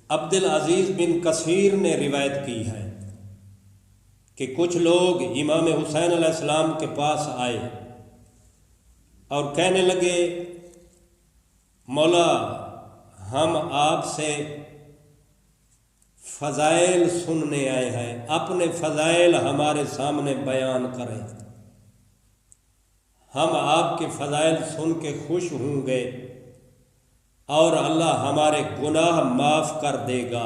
عبد العزیز بن کثیر نے روایت کی ہے کہ کچھ لوگ امام حسین علیہ السلام کے پاس آئے اور کہنے لگے، مولا ہم آپ سے فضائل سننے آئے ہیں، اپنے فضائل ہمارے سامنے بیان کریں، ہم آپ کے فضائل سن کے خوش ہوں گے اور اللہ ہمارے گناہ معاف کر دے گا۔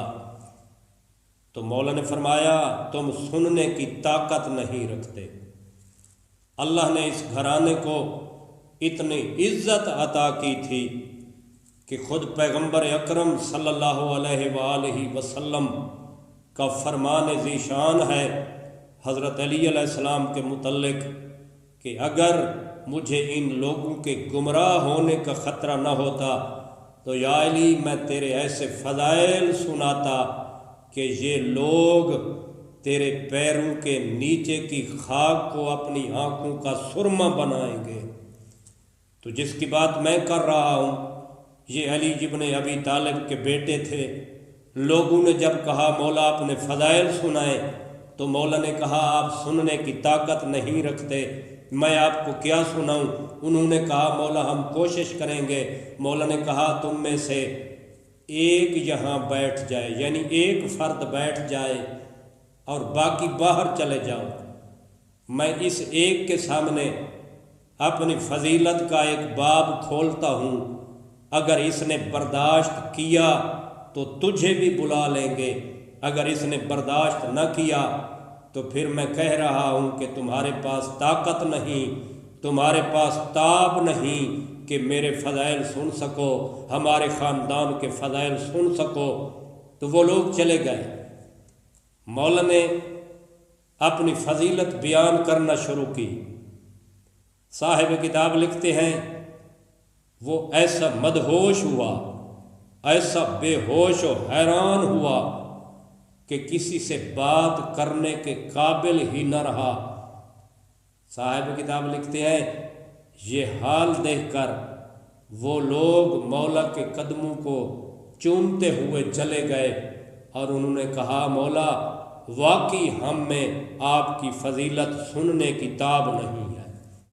تو مولا نے فرمایا، تم سننے کی طاقت نہیں رکھتے۔ اللہ نے اس گھرانے کو اتنی عزت عطا کی تھی کہ خود پیغمبر اکرم صلی اللہ علیہ وآلہ وسلم کا فرمان ذیشان ہے حضرت علی علیہ السلام کے متعلق کہ اگر مجھے ان لوگوں کے گمراہ ہونے کا خطرہ نہ ہوتا تو یا علی میں تیرے ایسے فضائل سناتا کہ یہ لوگ تیرے پیروں کے نیچے کی خاک کو اپنی آنکھوں کا سرما بنائیں گے۔ تو جس کی بات میں کر رہا ہوں یہ علی ابن ابی طالب کے بیٹے تھے۔ لوگوں نے جب کہا مولا اپنے فضائل سنائیں تو مولا نے کہا آپ سننے کی طاقت نہیں رکھتے، میں آپ کو کیا سناؤں؟ انہوں نے کہا مولا ہم کوشش کریں گے۔ مولا نے کہا تم میں سے ایک یہاں بیٹھ جائے، یعنی ایک فرد بیٹھ جائے اور باقی باہر چلے جاؤ، میں اس ایک کے سامنے اپنی فضیلت کا ایک باب کھولتا ہوں، اگر اس نے برداشت کیا تو تجھے بھی بلا لیں گے، اگر اس نے برداشت نہ کیا تو پھر میں کہہ رہا ہوں کہ تمہارے پاس طاقت نہیں، تمہارے پاس تاب نہیں کہ میرے فضائل سن سکو، ہمارے خاندان کے فضائل سن سکو۔ تو وہ لوگ چلے گئے۔ مولا نے اپنی فضیلت بیان کرنا شروع کی۔ صاحب کتاب لکھتے ہیں وہ ایسا مدہوش ہوا، ایسا بے ہوش و حیران ہوا کہ کسی سے بات کرنے کے قابل ہی نہ رہا۔ صاحب کتاب لکھتے ہیں یہ حال دیکھ کر وہ لوگ مولا کے قدموں کو چومتے ہوئے چلے گئے اور انہوں نے کہا مولا واقعی ہم میں آپ کی فضیلت سننے کی تاب نہیں ہے۔